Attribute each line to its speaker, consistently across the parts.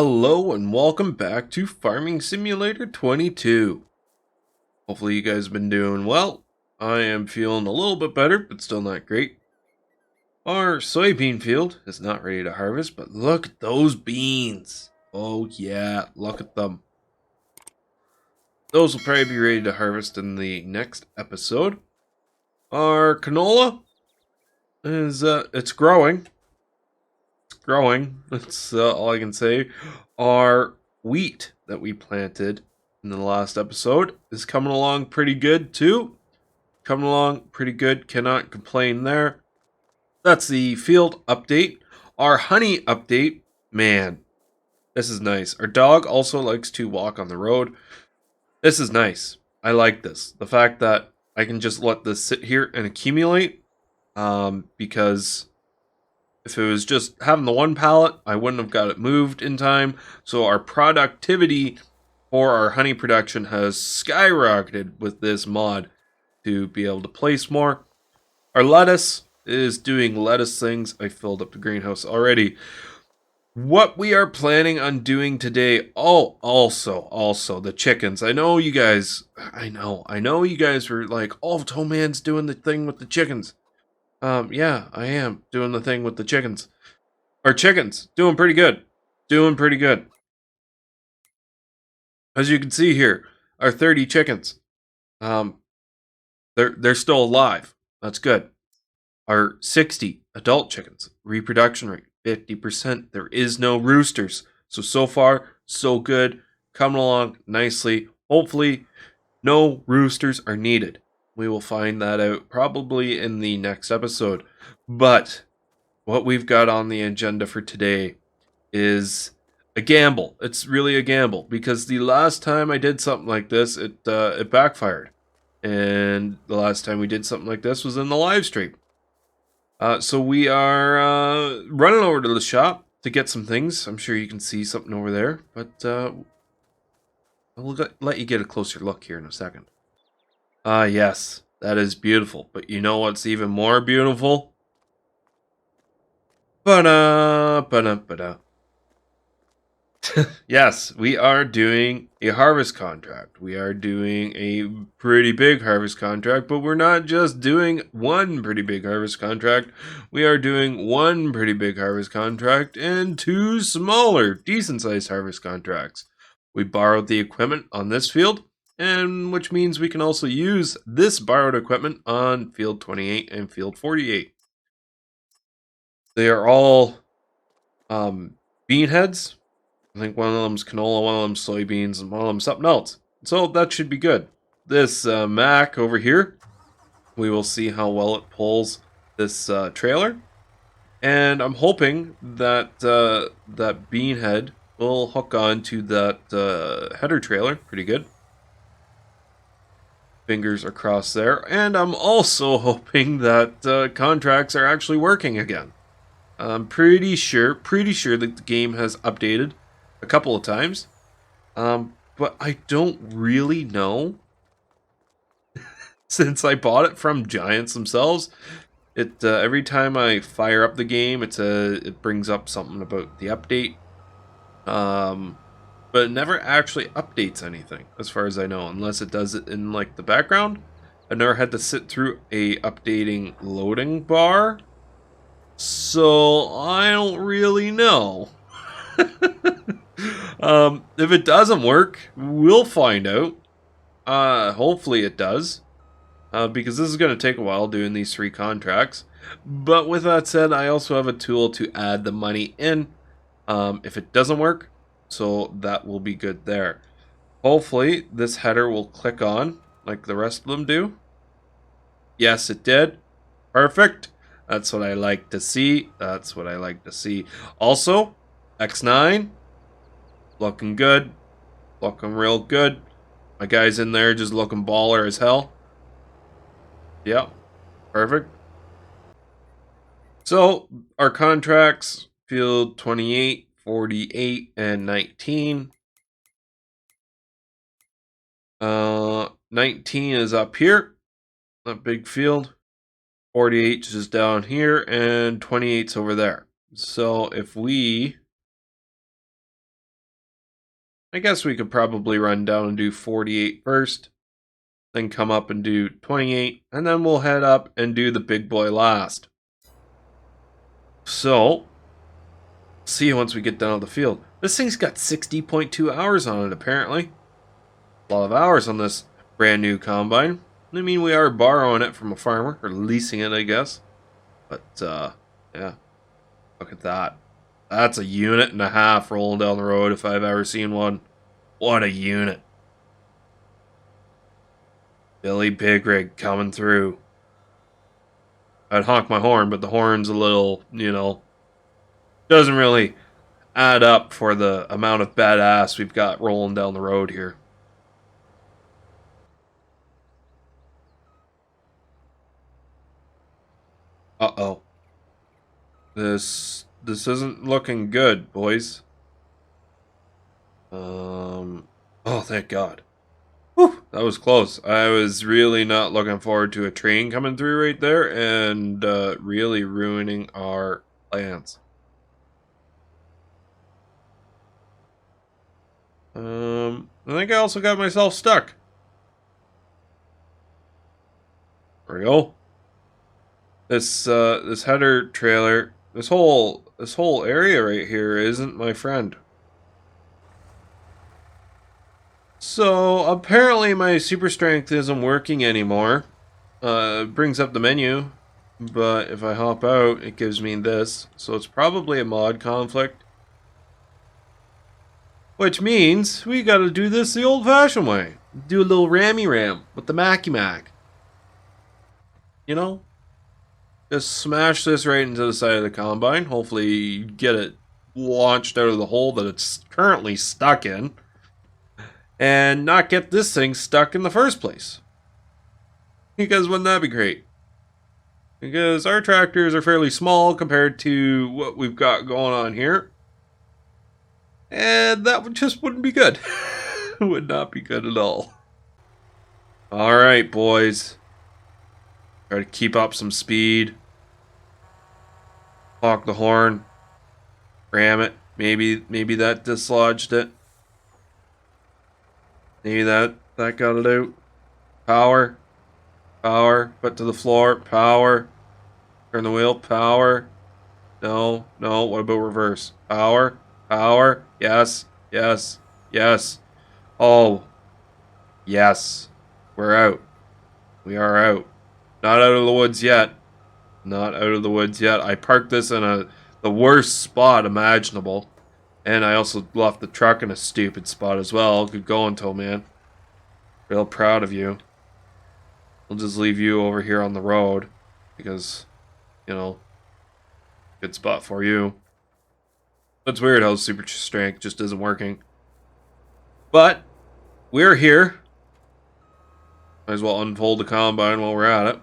Speaker 1: Hello and welcome back to Farming Simulator 22. Hopefully you guys have been doing well. I am feeling a little bit better, but still not great. Our soybean field is not ready to harvest, but look at those beans. Oh yeah, look at them. Those will probably be ready to harvest in the next episode. Our canola is it's growing. It's growing. That's all I can say. Our wheat that we planted in the last episode is coming along pretty good too. Coming along pretty good. Cannot complain there. That's the field update. Our honey update. Man, this is nice. Our dog also likes to walk on the road. This is nice. I like this. The fact that I can just let this sit here and accumulate. Because if it was just having the one pallet, I wouldn't have got it moved in time. So our productivity for our honey production has skyrocketed with this mod to be able to place more. Our lettuce is doing lettuce things. I filled up the greenhouse already. What we are planning on doing today, also the chickens. I know you guys were like, oh, Toe Man's doing the thing with the chickens. Yeah, I am doing the thing with the chickens. Our chickens, doing pretty good. Doing pretty good. As you can see here, our 30 chickens. They're still alive. That's good. Our 60 adult chickens, reproduction rate 50%. There is no roosters. So far, so good. Coming along nicely. Hopefully, no roosters are needed. We will find that out probably in the next episode. But what we've got on the agenda for today is a gamble. It's really a gamble because the last time I did something like this, it backfired. And the last time we did something like this was in the live stream. So we are running over to the shop to get some things. I'm sure you can see something over there, but I'll let you get a closer look here in a second. Yes, that is beautiful. But you know what's even more beautiful? Ba-da. Yes, we are doing a harvest contract. We are doing a pretty big harvest contract, but we're not just doing one pretty big harvest contract. We are doing one pretty big harvest contract and two smaller, decent-sized harvest contracts. We borrowed the equipment on this field, and which means we can also use this borrowed equipment on field 28 and field 48. They are all bean heads. I think one of them's canola, one of them's soybeans, and one of them's something else. So that should be good. This Mac over here, we will see how well it pulls this trailer. And I'm hoping that that bean head will hook on to that header trailer pretty good. Fingers are crossed there. And I'm also hoping that contracts are actually working again. I'm pretty sure that the game has updated a couple of times, but I don't really know. Since I bought it from Giants themselves, it every time I fire up the game, it brings up something about the update, but it never actually updates anything, as far as I know, unless it does it in like the background. I've never had to sit through a updating loading bar, so I don't really know. If it doesn't work, we'll find out. Hopefully it does. Because this is going to take a while doing these 3 contracts. But with that said, I also have a tool to add the money in if it doesn't work. So that will be good there. Hopefully this header will click on like the rest of them do. Yes, it did. Perfect. That's what I like to see. That's what I like to see. Also, X9. Looking good. Looking real good. My guy's in there just looking baller as hell. Yep. Perfect. So, our contracts, field 28, 48, and 19. 19 is up here. That big field. 48 is down here, and 28's over there. So, if we I guess we could probably run down and do 48 first, then come up and do 28, and then we'll head up and do the big boy last. So, see you once we get down to the field. This thing's got 60.2 hours on it, apparently. A lot of hours on this brand new combine. I mean, we are borrowing it from a farmer, or leasing it, I guess. But, yeah. Look at that. That's a unit and a half rolling down the road if I've ever seen one. What a unit. Billy Big Rig coming through. I'd honk my horn, but the horn's a little, doesn't really add up for the amount of badass we've got rolling down the road here. Uh-oh. This isn't looking good, boys. Oh, thank God. Whew, that was close. I was really not looking forward to a train coming through right there and really ruining our plans. I think I also got myself stuck. There we go. This header trailer, this whole area right here isn't my friend. So apparently my super strength isn't working anymore. It brings up the menu, but if I hop out, it gives me this. So it's probably a mod conflict. Which means we gotta do this the old-fashioned way. Do a little rammy ram with the Macky Mac. Just smash this right into the side of the combine. Hopefully get it launched out of the hole that it's currently stuck in. And not get this thing stuck in the first place. Because wouldn't that be great? Because our tractors are fairly small compared to what we've got going on here. And that just wouldn't be good. It would not be good at all. Alright, boys. Try to keep up some speed. Honk the horn. Ram it. Maybe that dislodged it. Maybe that got it out. Power. Power. Foot to the floor. Power. Turn the wheel. Power. No. What about reverse? Power. Power. Yes. Yes. Yes. Oh. Yes. We're out. We are out. Not out of the woods yet. Not out of the woods yet. I parked this in the worst spot imaginable. And I also left the truck in a stupid spot as well. Good going, Toeman. Real proud of you. I'll just leave you over here on the road. Because, good spot for you. It's weird how super strength just isn't working. But, we're here. Might as well unfold the combine while we're at it.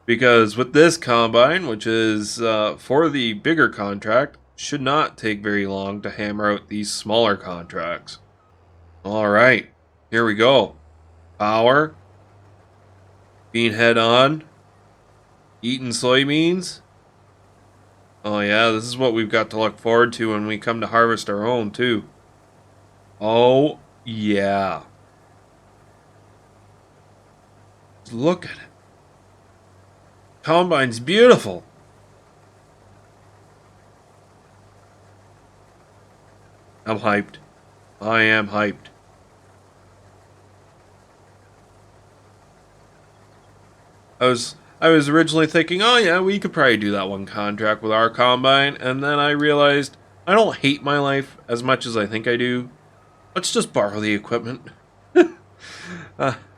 Speaker 1: Because with this combine, which is for the bigger contract, should not take very long to hammer out these smaller contracts. Alright, here we go. Power. Bean head on. Eating soybeans. Oh yeah, this is what we've got to look forward to when we come to harvest our own too. Oh yeah. Look at it. Combine's beautiful. I'm hyped. I am hyped. I was originally thinking, oh yeah, we could probably do that one contract with our combine, and then I realized I don't hate my life as much as I think I do. Let's just borrow the equipment.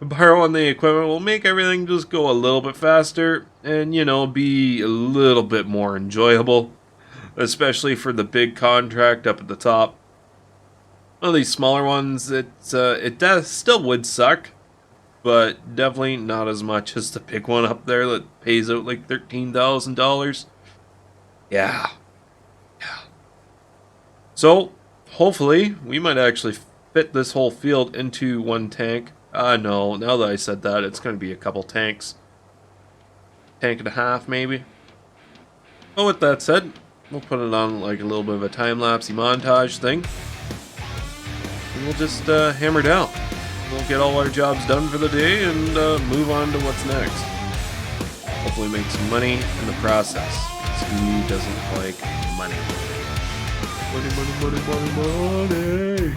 Speaker 1: Borrowing the equipment will make everything just go a little bit faster and, be a little bit more enjoyable, especially for the big contract up at the top. One of these smaller ones, it still would suck, but definitely not as much as the big one up there that pays out like $13,000. Yeah. So, hopefully, we might actually fit this whole field into one tank. No, now that I said that, it's going to be a couple tanks. Tank and a half, maybe. But with that said, we'll put it on like a little bit of a time-lapse montage thing. and we'll just hammer down. We'll get all our jobs done for the day and move on to what's next. Hopefully make some money in the process. Who doesn't like money? Money, money, money, money, money.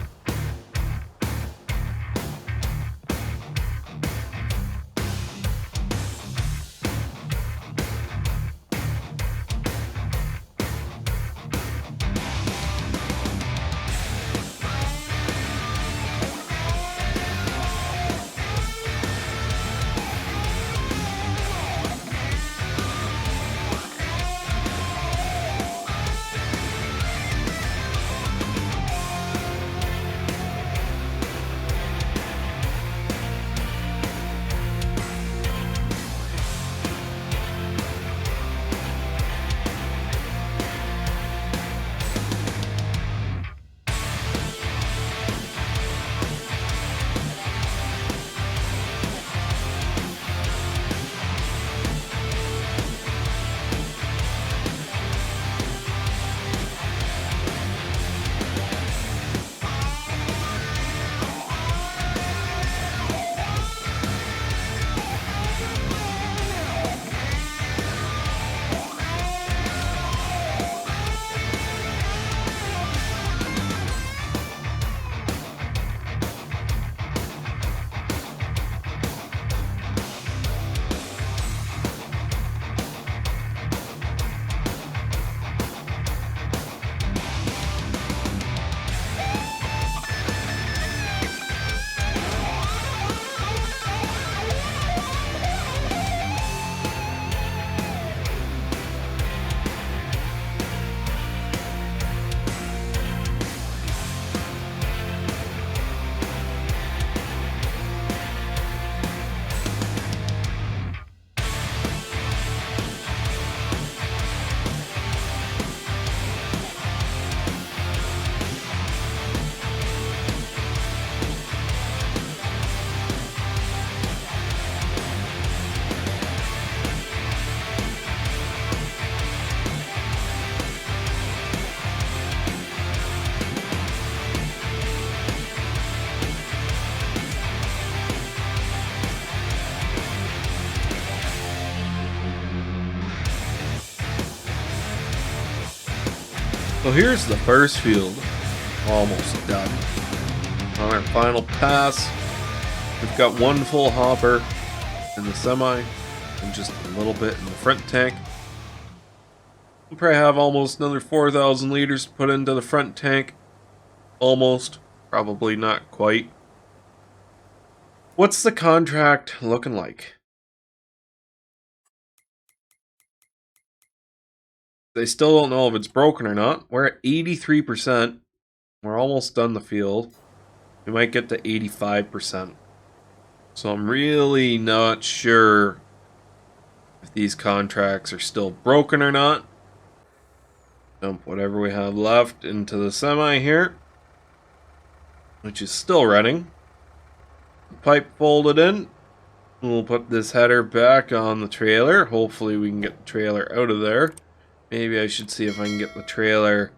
Speaker 1: So here's the first field, almost done. On our final pass, we've got one full hopper in the semi and just a little bit in the front tank. We'll probably have almost another 4,000 liters to put into the front tank. Almost, probably not quite. What's the contract looking like? They still don't know if it's broken or not. We're at 83%. We're almost done the field. We might get to 85%. So I'm really not sure if these contracts are still broken or not. Dump whatever we have left into the semi here, which is still running. Pipe folded in. We'll put this header back on the trailer. Hopefully we can get the trailer out of there. Maybe I should see if I can get the trailer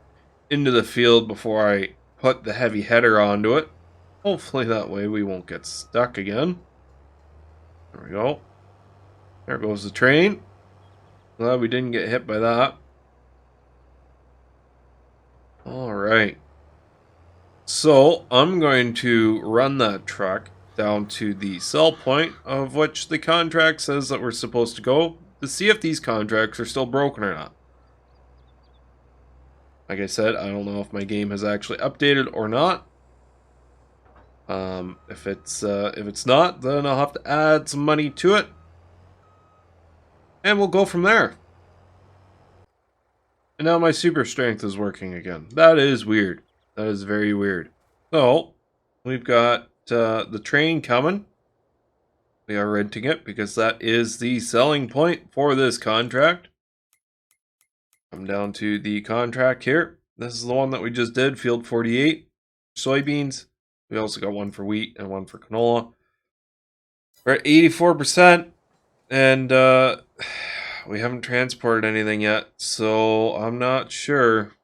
Speaker 1: into the field before I put the heavy header onto it. Hopefully that way we won't get stuck again. There we go. There goes the train. Glad we didn't get hit by that. Alright. So I'm going to run that truck down to the sell point of which the contract says that we're supposed to go to see if these contracts are still broken or not. Like I said, I don't know if my game has actually updated or not. If it's not, then I'll have to add some money to it, and we'll go from there. And now my super strength is working again. That is weird. That is very weird. So we've got the train coming. We are renting it because that is the selling point for this contract. Come down to the contract here. This is the one that we just did, field 48, soybeans. We also got one for wheat and one for canola. We're at 84%, and we haven't transported anything yet, so I'm not sure.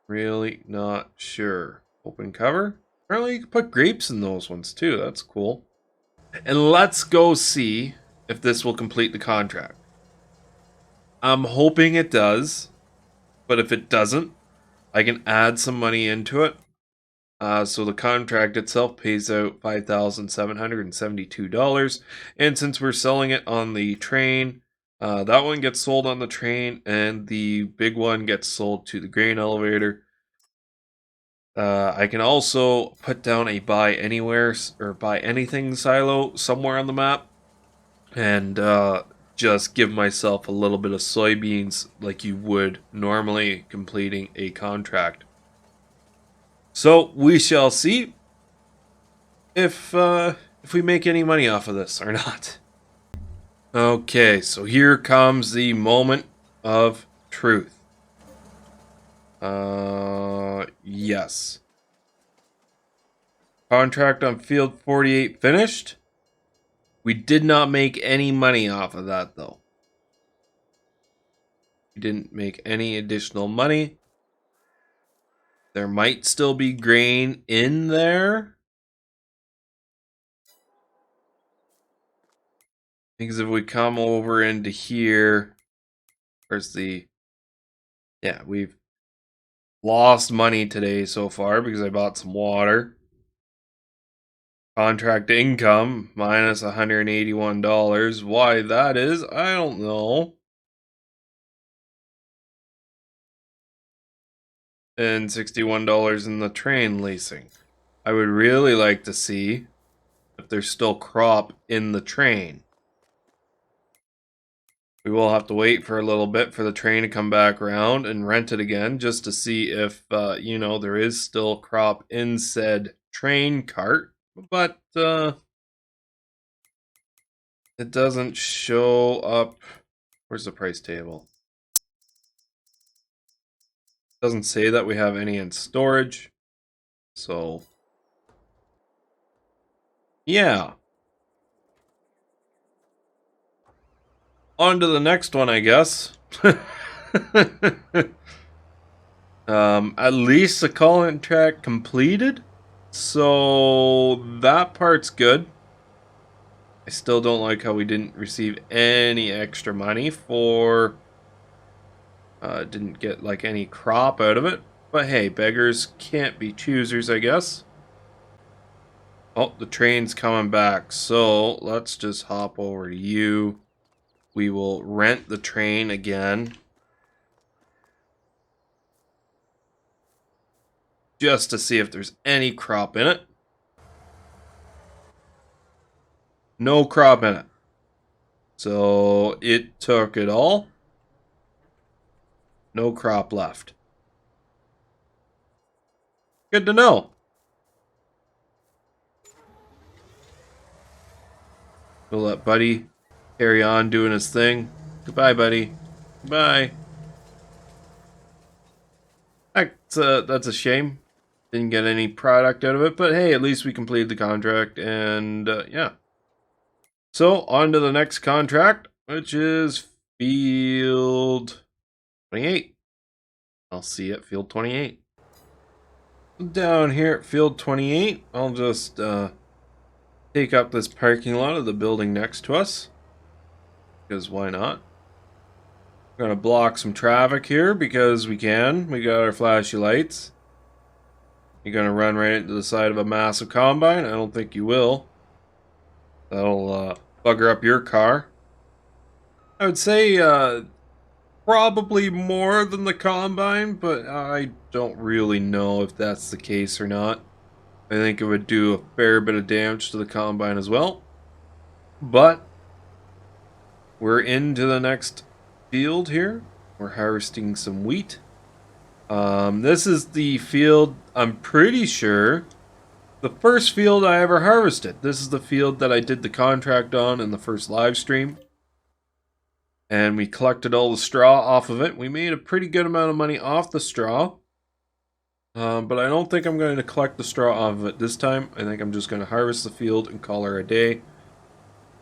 Speaker 1: Really not sure. Open cover. Apparently you can put grapes in those ones too. That's cool. And let's go see if this will complete the contract. I'm hoping it does, but if it doesn't, I can add some money into it. So the contract itself pays out $5,772. And since we're selling it on the train, that one gets sold on the train, and the big one gets sold to the grain elevator. I can also put down a buy anywhere or buy anything silo somewhere on the map, and just give myself a little bit of soybeans like you would normally completing a contract. So we shall see if we make any money off of this or not. Okay, so here comes the moment of truth. Yes. Contract on field 48 finished. We did not make any money off of that, though. We didn't make any additional money. There might still be grain in there. Because if we come over into here, where's the... Yeah, we've lost money today so far because I bought some water. Contract income, minus $181. Why that is, I don't know. And $61 in the train leasing. I would really like to see if there's still crop in the train. We will have to wait for a little bit for the train to come back around and rent it again just to see if, you know, there is still crop in said train cart. But it doesn't show up. Where's the price table? It doesn't say that we have any in storage. So, yeah. On to the next one, I guess. At least the contract completed. So that part's good. I still don't like how we didn't receive any extra money for... didn't get like any crop out of it. But hey, beggars can't be choosers, I guess. Oh, the train's coming back. So let's just hop over to you. We will rent the train again. Just to see if there's any crop in it. No crop in it. So it took it all. No crop left. Good to know. We'll let Buddy carry on doing his thing. Goodbye, Buddy. Goodbye. That's a shame. Didn't get any product out of it, but hey, at least we completed the contract, and yeah. So, on to the next contract, which is Field 28. I'll see you at Field 28. Down here at Field 28, I'll just take up this parking lot of the building next to us. Because why not? We're going to block some traffic here because we can. We got our flashy lights. You're going to run right into the side of a massive combine? I don't think you will. That'll bugger up your car. I would say probably more than the combine, but I don't really know if that's the case or not. I think it would do a fair bit of damage to the combine as well. But we're into the next field here. We're harvesting some wheat. This is the field, I'm pretty sure, the first field I ever harvested. This is the field that I did the contract on in the first live stream. And we collected all the straw off of it. We made a pretty good amount of money off the straw. But I don't think I'm going to collect the straw off of it this time. I think I'm just going to harvest the field and call her a day.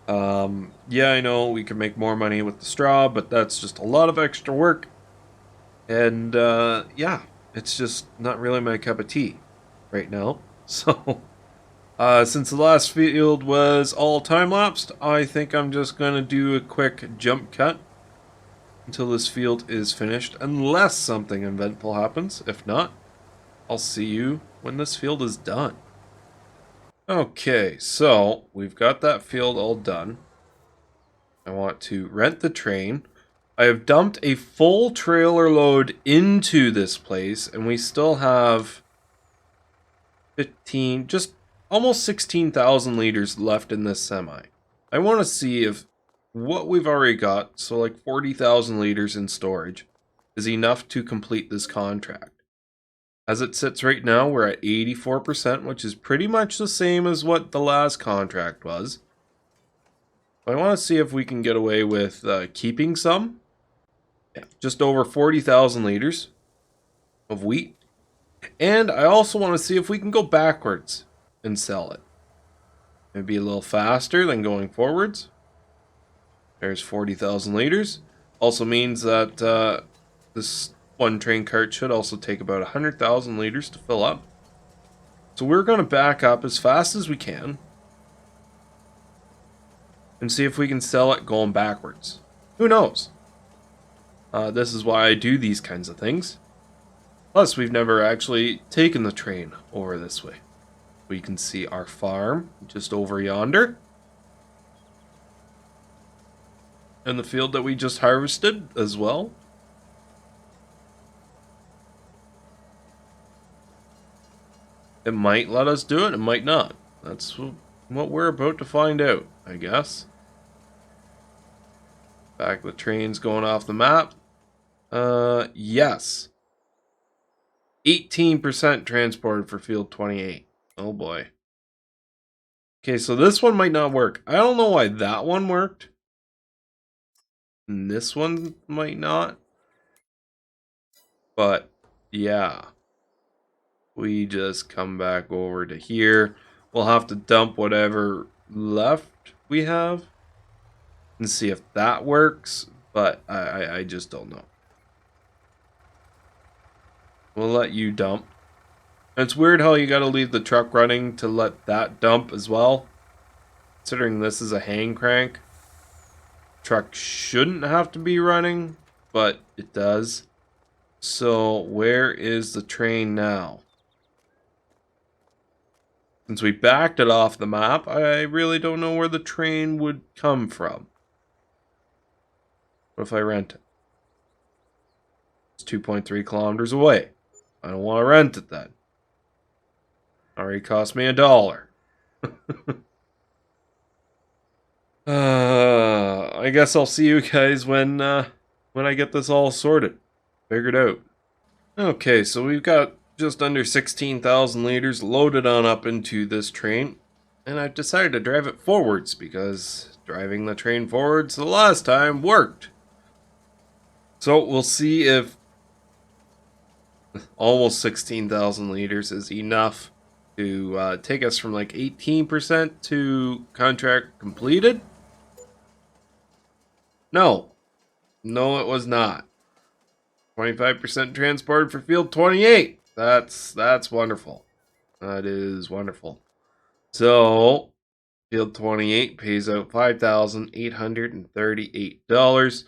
Speaker 1: Yeah, I know we can make more money with the straw, but that's just a lot of extra work. And yeah, it's just not really my cup of tea right now. So, since the last field was all time-lapsed, I think I'm just going to do a quick jump cut until this field is finished, unless something eventful happens. If not, I'll see you when this field is done. Okay, so we've got that field all done. I want to rent the train. I have dumped a full trailer load into this place, and we still have 15, just almost 16,000 liters left in this semi. I want to see if what we've already got, so like 40,000 liters in storage, is enough to complete this contract. As it sits right now, we're at 84%, which is pretty much the same as what the last contract was. I want to see if we can get away with keeping some. Yeah, just over 40,000 liters of wheat. And I also want to see if we can go backwards and sell it. Maybe a little faster than going forwards. There's 40,000 liters. Also means that this one train cart should also take about 100,000 liters to fill up. So we're going to back up as fast as we can and see if we can sell it going backwards. Who knows? This is why I do these kinds of things. Plus, we've never actually taken the train over this way. We can see our farm just over yonder. And the field that we just harvested as well. It might let us do it, it might not. That's what we're about to find out, I guess. Back the train's going off the map. Yes. 18% transported for field 28. Oh boy. Okay, so this one might not work. I don't know why that one worked. And this one might not. But, yeah. We just come back over to here. We'll have to dump whatever left we have and see if that works, but I just don't know. We'll let you dump. It's weird how you gotta leave the truck running to let that dump as well. Considering this is a hand crank, truck shouldn't have to be running, but it does. So where is the train now? Since we backed it off the map, I really don't know where the train would come from. What if I rent it? It's 2.3 kilometers away. I don't want to rent it then. Already cost me $1. I guess I'll see you guys when I get this all sorted, figured out. Okay, so we've got just under 16,000 liters loaded on up into this train, and I've decided to drive it forwards because driving the train forwards the last time worked. So we'll see if almost 16,000 liters is enough to take us from like 18% to contract completed. No, it was not. 25% transported for field 28. That's wonderful. That is wonderful. So, field 28 pays out $5,838.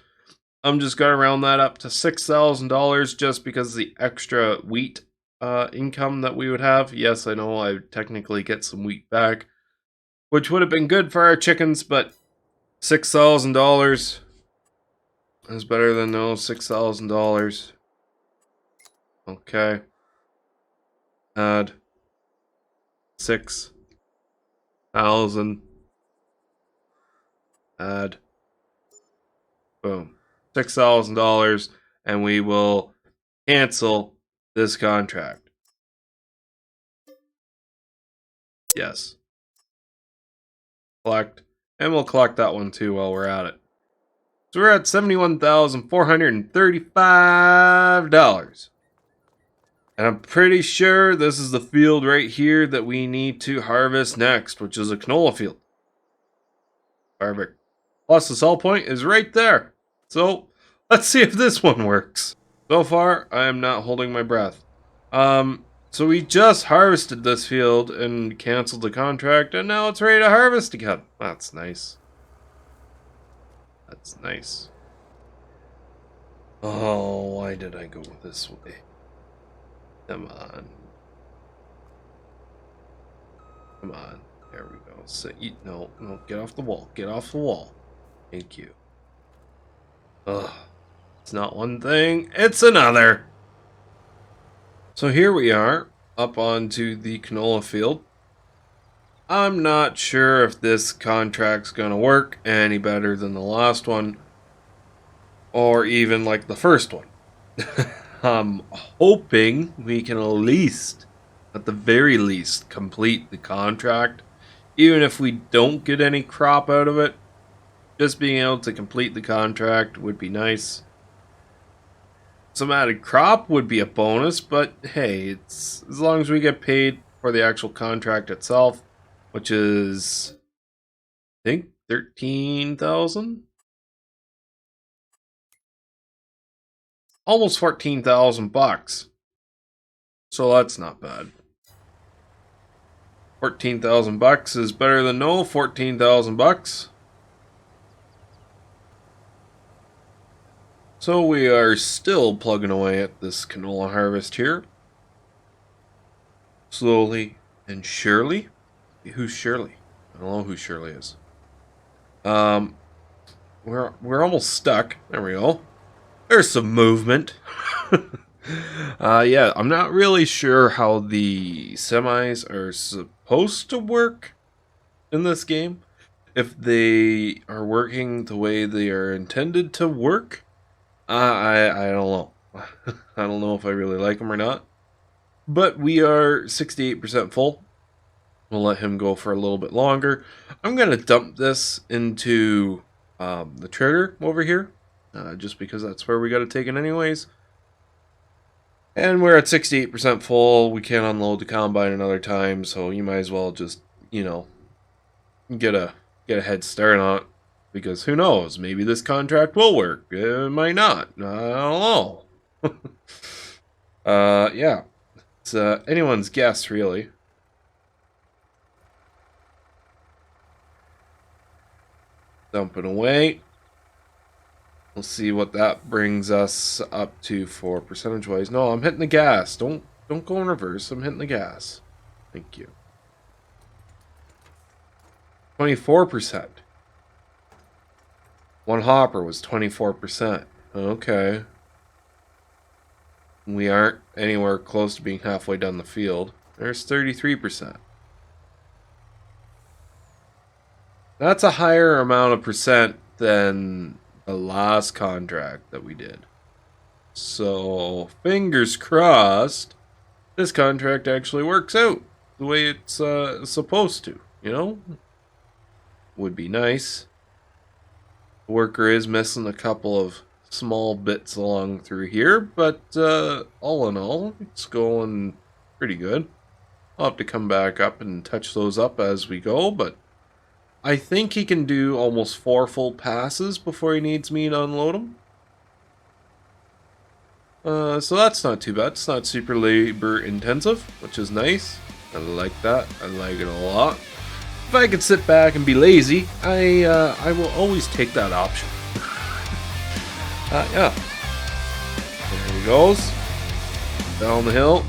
Speaker 1: I'm just going to round that up to $6,000 just because of the extra wheat income that we would have. Yes, I know I would technically get some wheat back, which would have been good for our chickens, but $6,000 is better than no $6,000. Okay. Add 6,000. Add. Boom. $6,000, and we will cancel this contract. Yes. Collect. And we'll collect that one too while we're at it. So we're at $71,435. And I'm pretty sure this is the field right here that we need to harvest next, which is a canola field. Perfect. Plus the sell point is right there. So let's see if this one works. So far, I am not holding my breath. So we just harvested this field and canceled the contract, and now it's ready to harvest again. That's nice. That's nice. Oh, why did I go this way? Come on. Come on. There we go. So, no, get off the wall. Get off the wall. Thank you. Ugh. It's not one thing, it's another. So here we are, up onto the canola field. I'm not sure if this contract's gonna work any better than the last one, or even like the first one. I'm hoping we can at the very least, complete the contract. Even if we don't get any crop out of it, just being able to complete the contract would be nice. Some added crop would be a bonus, but hey, it's as long as we get paid for the actual contract itself, which is, I think, 13,000? Almost 14,000 bucks. So that's not bad. 14,000 bucks is better than no 14,000 bucks. So we are still plugging away at this canola harvest here. Slowly and surely. Who's Shirley? I don't know who Shirley is. We're almost stuck. There we go. There's some movement. Yeah, I'm not really sure how the semis are supposed to work in this game. If they are working the way they are intended to work. I don't know. I don't know if I really like him or not. But we are 68% full. We'll let him go for a little bit longer. I'm going to dump this into the trigger over here. Just because that's where we got to take it anyways. And we're at 68% full. We can't unload the combine another time. So you might as well just, get a head start on it. Because who knows? Maybe this contract will work. It might not. I don't know. Yeah. It's anyone's guess, really. Dumping away. We'll see what that brings us up to for percentage-wise. No, I'm hitting the gas. Don't go in reverse. I'm hitting the gas. Thank you. 24%. One hopper was 24%. Okay. We aren't anywhere close to being halfway down the field. There's 33%. That's a higher amount of percent than the last contract that we did. So, fingers crossed, this contract actually works out the way it's supposed to, Would be nice. The worker is missing a couple of small bits along through here, but all in all, it's going pretty good. I'll have to come back up and touch those up as we go, but I think he can do almost 4 full passes before he needs me to unload him. So that's not too bad. It's not super labor intensive, which is nice. I like that. I like it a lot. If I could sit back and be lazy, I will always take that option. Yeah. There he goes. Down the hill.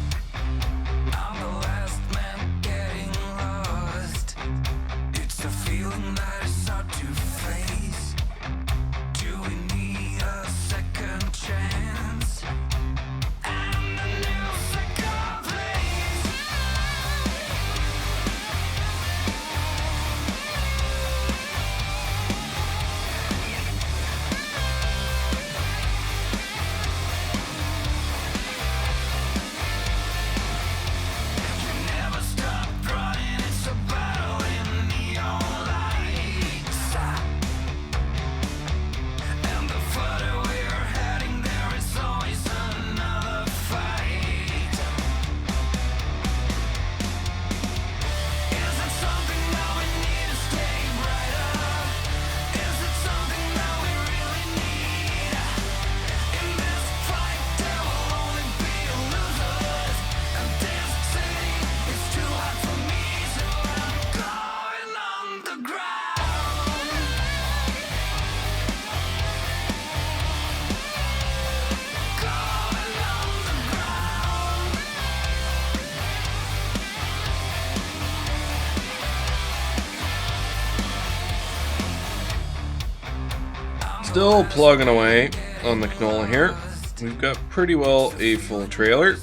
Speaker 1: Still plugging away on the canola here. We've got pretty well a full trailer,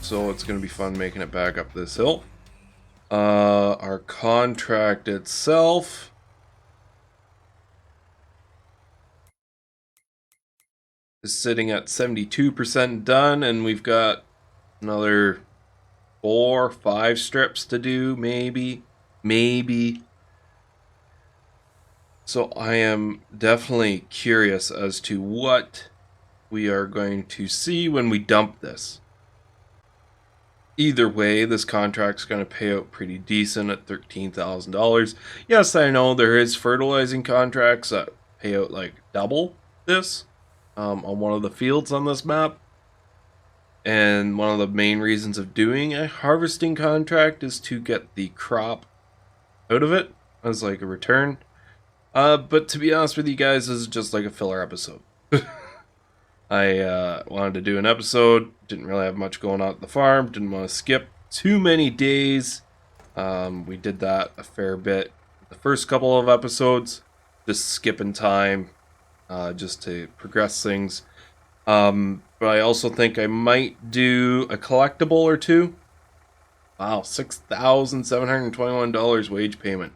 Speaker 1: so it's going to be fun making it back up this hill. Our contract itself is sitting at 72% done, and we've got another 4 or 5 strips to do, maybe. So I am definitely curious as to what we are going to see when we dump this. Either way, this contract's going to pay out pretty decent at $13,000. Yes, I know there is fertilizing contracts that pay out like double this on one of the fields on this map. And one of the main reasons of doing a harvesting contract is to get the crop out of it as like a return. But to be honest with you guys, this is just like a filler episode. I wanted to do an episode, didn't really have much going on at the farm, didn't want to skip too many days. We did that a fair bit the first couple of episodes, just skipping time, just to progress things. But I also think I might do a collectible or two. Wow, $6,721 wage payment.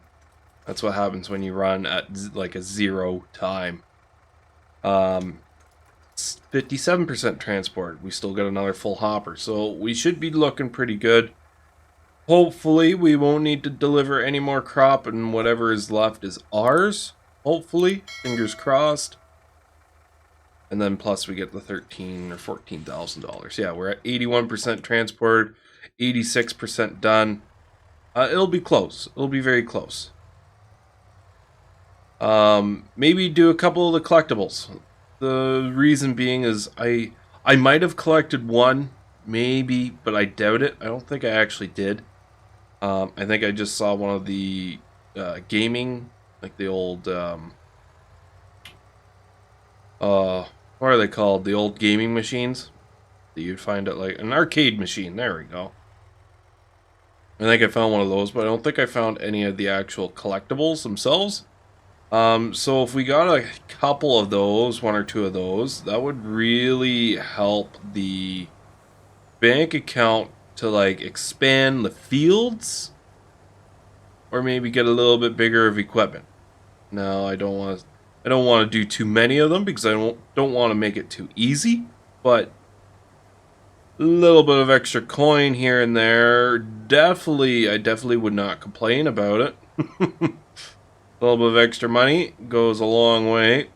Speaker 1: That's what happens when you run at like a 0 time. 57% transport. We still got another full hopper, so we should be looking pretty good. Hopefully we won't need to deliver any more crop, and whatever is left is ours. Hopefully, fingers crossed. And then plus we get the $13,000 or $14,000. Yeah, we're at 81% transport, 86% done. It'll be close. It'll be very close. Maybe do a couple of the collectibles. The reason being is I might have collected one, maybe, but I doubt it. I don't think I actually did. I think I just saw one of the gaming, like the old, what are they called? The old gaming machines that you'd find at like an arcade machine. There we go. I think I found one of those, but I don't think I found any of the actual collectibles themselves. So if we got a couple of those, 1 or 2 of those, that would really help the bank account to like expand the fields, or maybe get a little bit bigger of equipment. No, I don't want to do too many of them because I don't want to make it too easy, but a little bit of extra coin here and there, I definitely would not complain about it. A little bit of extra money goes a long way.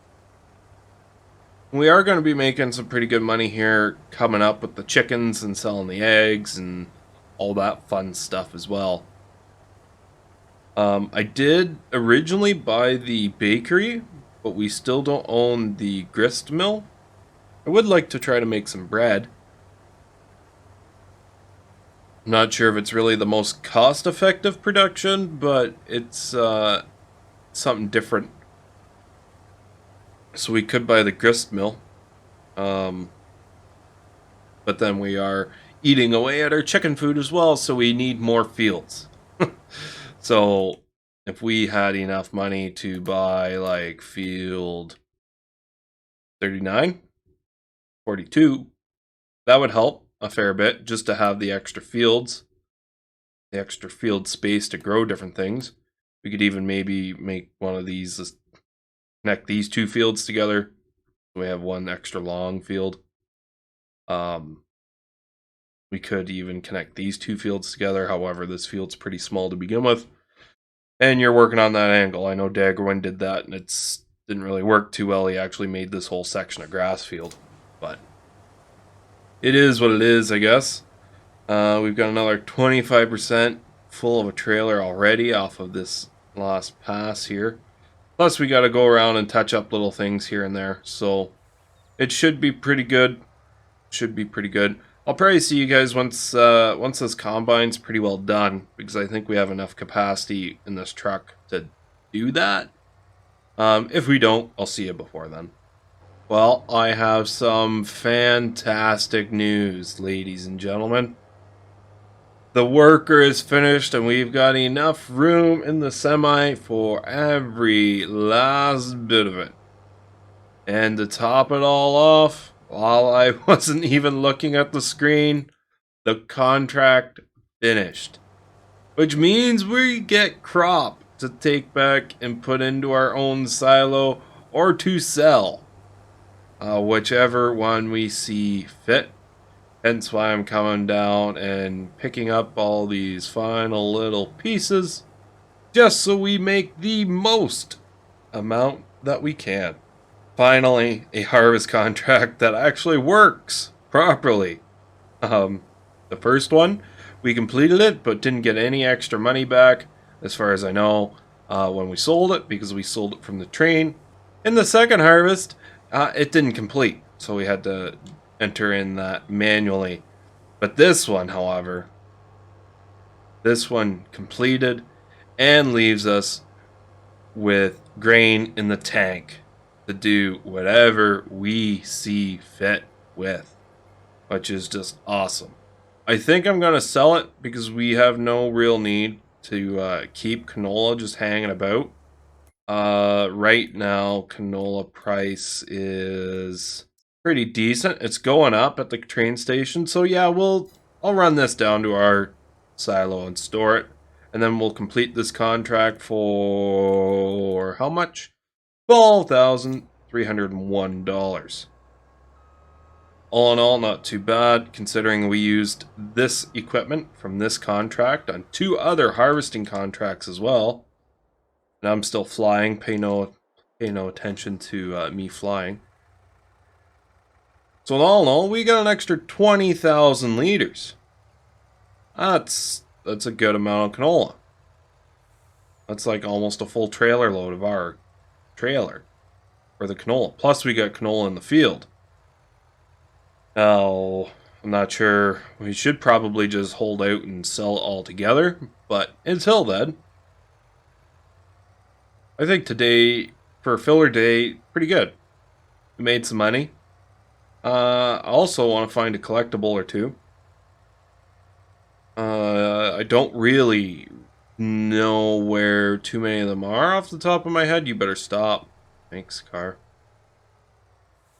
Speaker 1: We are going to be making some pretty good money here coming up with the chickens and selling the eggs and all that fun stuff as well. I did originally buy the bakery, but we still don't own the grist mill. I would like to try to make some bread. I'm not sure if it's really the most cost-effective production, but it's something different. So we could buy the grist mill, but then we are eating away at our chicken food as well, so we need more fields. So if we had enough money to buy like field 39, 42, that would help a fair bit, just to have the extra fields, the extra field space to grow different things. We could even maybe make one of these, connect these 2 fields together, so we have one extra long field. We could even connect these 2 fields together. However, this field's pretty small to begin with, and you're working on that angle. I know Daggerwin did that, and it didn't really work too well. He actually made this whole section a grass field, but it is what it is, I guess. We've got another 25% full of a trailer already off of this last pass here. Plus, we got to go around and touch up little things here and there. So, it should be pretty good. I'll probably see you guys once this combine's pretty well done, because I think we have enough capacity in this truck to do that. If we don't, I'll see you before then. Well, I have some fantastic news, ladies and gentlemen. The worker is finished, and we've got enough room in the semi for every last bit of it. And to top it all off, while I wasn't even looking at the screen, the contract finished. Which means we get crop to take back and put into our own silo or to sell. Whichever one we see fit. Hence why I'm coming down and picking up all these final little pieces just so we make the most amount that we can. Finally, a harvest contract that actually works properly. The first one, we completed it, but didn't get any extra money back, as far as I know, when we sold it, because we sold it from the train. In the second harvest, it didn't complete, so we had to enter in that manually. But this one, however, this one completed and leaves us with grain in the tank to do whatever we see fit with, which is just awesome. I think I'm going to sell it because we have no real need to keep canola just hanging about. Right now, canola price is pretty decent. It's going up at the train station. So yeah, I'll run this down to our silo and store it. And then we'll complete this contract for how much? $12,301. All in all, not too bad, considering we used this equipment from this contract on 2 other harvesting contracts as well. And I'm still flying. Pay no attention to me flying. So all in all, we got an extra 20,000 liters. That's a good amount of canola. That's like almost a full trailer load of our trailer for the canola. Plus, we got canola in the field. Now, I'm not sure. We should probably just hold out and sell it all together. But until then, I think today, for a filler day, pretty good. We made some money. I also want to find a collectible or two. I don't really know where too many of them are off the top of my head. You better stop. Thanks, car.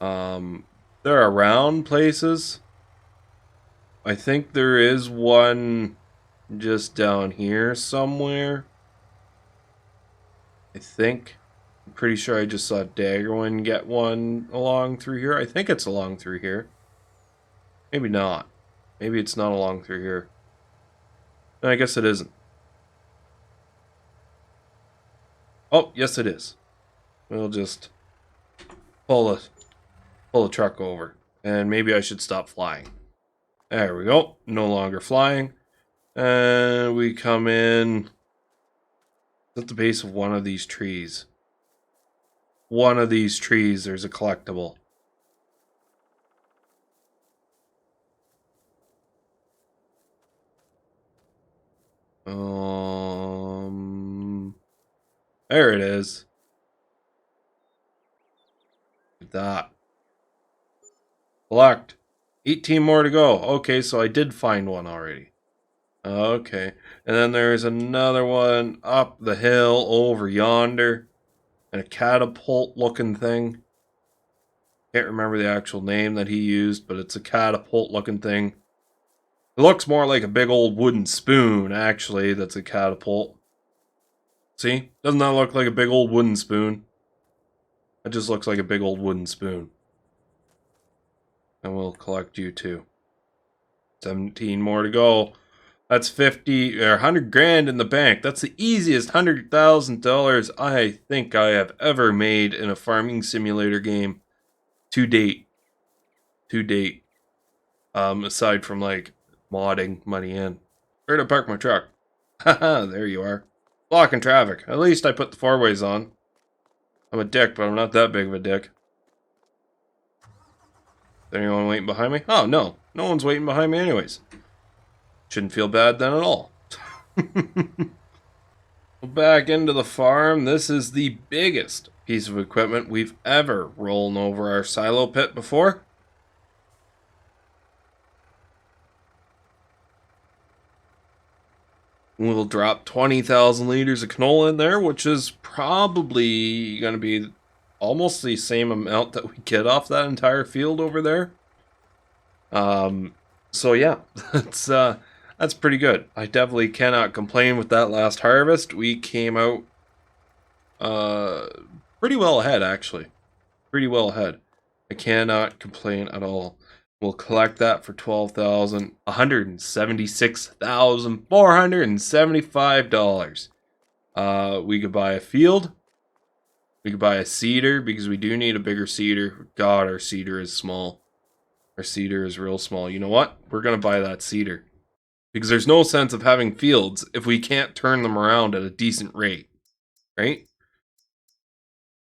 Speaker 1: They're around places. I think there is one just down here somewhere. I think. I'm pretty sure I just saw Daggerwin get one along through here. I think it's along through here. Maybe not. Maybe it's not along through here. No, I guess it isn't. Oh, yes it is. We'll just pull a truck over. And maybe I should stop flying. There we go. No longer flying. And we come in at the base of one of these trees. One of these trees, there's a collectible. There it is. Look at that. Collect. 18 more to go. Okay, so I did find one already. Okay. And then there's another one up the hill over yonder. And a catapult looking thing. Can't remember the actual name that he used, but it's a catapult looking thing. It looks more like a big old wooden spoon, actually, that's a catapult. See? Doesn't that look like a big old wooden spoon? It just looks like a big old wooden spoon. And we'll collect you too. 17 more to go. That's 50 or 100 grand in the bank. That's the easiest $100,000 I think I have ever made in a farming simulator game to date. To date. Aside from like modding money in. Where to park my truck? Haha, there you are. Blocking traffic. At least I put the 4-ways on. I'm a dick, but I'm not that big of a dick. Is anyone waiting behind me? Oh, no. No one's waiting behind me anyways. Shouldn't feel bad then at all. Back into the farm. This is the biggest piece of equipment we've ever rolled over our silo pit before. We'll drop 20,000 liters of canola in there, which is probably going to be almost the same amount that we get off that entire field over there. So yeah, that's pretty good. I definitely cannot complain with that last harvest. We came out pretty well ahead, actually. Pretty well ahead. I cannot complain at all. We'll collect that for $176,475. We could buy a field. We could buy a seeder because we do need a bigger seeder. God, our seeder is small. Our seeder is real small. You know what? We're gonna buy that seeder because there's no sense of having fields if we can't turn them around at a decent rate, right?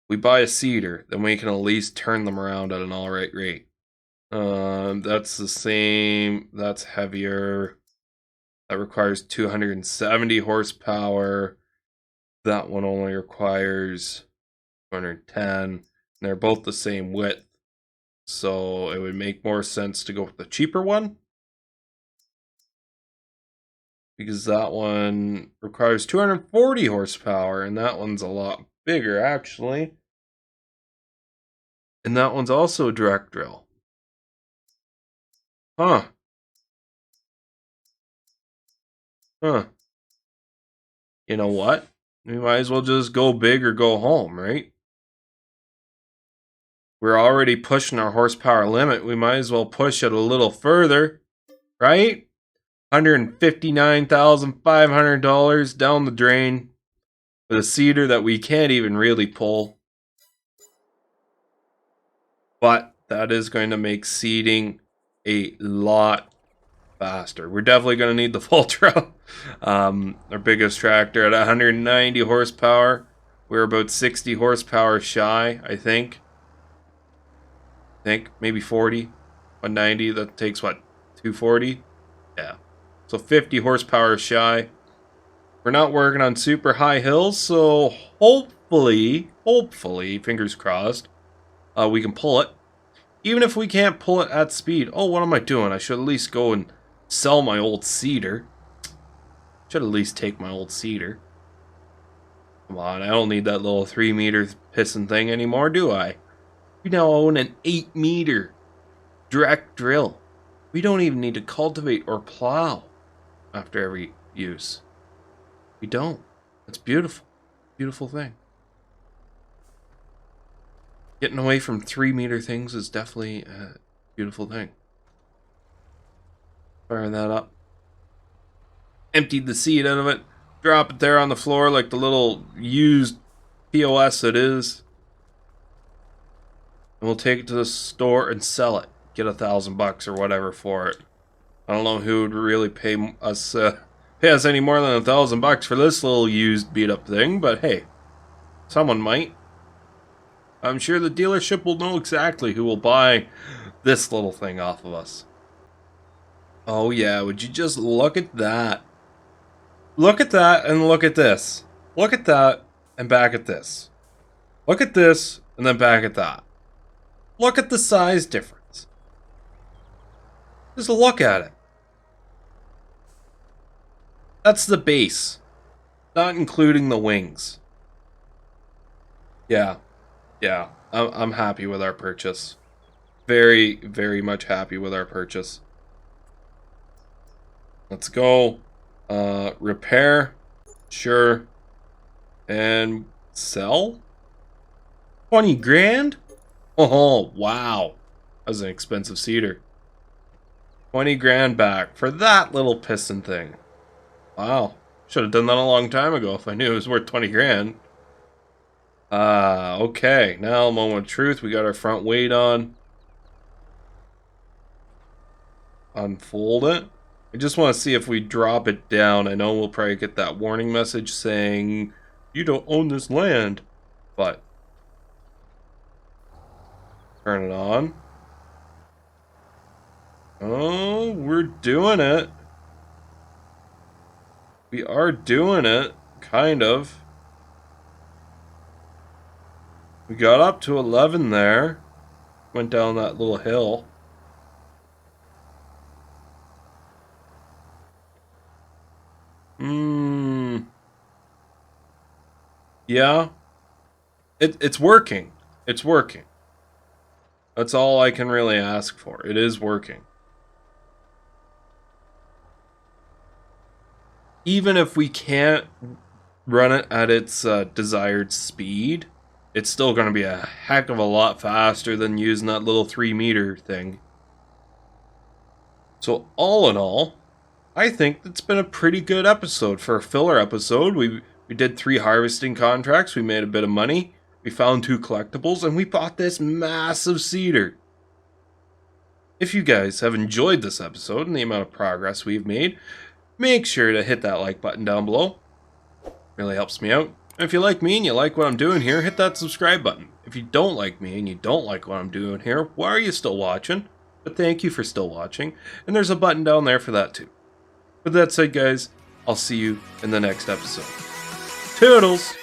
Speaker 1: We buy a seeder, then we can at least turn them around at an alright rate. That's the same. That's heavier. That requires 270 horsepower. That one only requires 210. They're both the same width. So it would make more sense to go with the cheaper one. Because that one requires 240 horsepower, and that one's a lot bigger, actually. And that one's also a direct drill. Huh. Huh. You know what? We might as well just go big or go home, right? We're already pushing our horsepower limit. We might as well push it a little further, right? $159,500 down the drain with a seeder that we can't even really pull. But that is going to make seeding a lot faster. We're definitely going to need the Voltra. Our biggest tractor at 190 horsepower. We're about 60 horsepower shy, I think. Maybe 40. 190, that takes what? 240? Yeah. So 50 horsepower shy. We're not working on super high hills, so hopefully, fingers crossed, we can pull it. Even if we can't pull it at speed. Oh, what am I doing? I should at least go and sell my old seeder. Should at least take my old seeder. Come on, I don't need that little 3-meter piston thing anymore, do I? We now own an 8-meter direct drill. We don't even need to cultivate or plow after every use. We don't. That's beautiful. Beautiful thing. Getting away from 3-meter things is definitely a beautiful thing. Fire that up. Emptied the seed out of it. Drop it there on the floor like the little used POS it is. And we'll take it to the store and sell it. Get $1,000 or whatever for it. I don't know who would really pay us any more than $1,000 for this little used beat up thing, but hey, someone might. I'm sure the dealership will know exactly who will buy this little thing off of us. Oh yeah, would you just look at that? Look at that and look at this. Look at that and back at this. Look at this and then back at that. Look at the size difference. Just look at it. That's the base, not including the wings. Yeah, yeah, I'm happy with our purchase. Very, very much happy with our purchase. Let's go. Repair. Sure. And sell? 20 grand? Oh, wow. That was an expensive seeder. 20 grand back for that little piston thing. Wow. Should have done that a long time ago if I knew it was worth 20 grand. Okay. Now, moment of truth. We got our front weight on. Unfold it. I just want to see if we drop it down. I know we'll probably get that warning message saying, you don't own this land. But, turn it on. Oh, we're doing it. We are doing it. Kind of. We got up to 11 there. Went down that little hill. Yeah. It's working. It's working. That's all I can really ask for. It is working. Even if we can't run it at its desired speed, it's still going to be a heck of a lot faster than using that little 3-meter thing. So all in all, I think it's been a pretty good episode. For a filler episode, we did 3 harvesting contracts, we made a bit of money, we found 2 collectibles, and we bought this massive cedar. If you guys have enjoyed this episode and the amount of progress we've made, make sure to hit that like button down below. Really helps me out. And if you like me and you like what I'm doing here, hit that subscribe button. If you don't like me and you don't like what I'm doing here, why are you still watching? But thank you for still watching. And there's a button down there for that too. With that said, guys, I'll see you in the next episode. Toodles!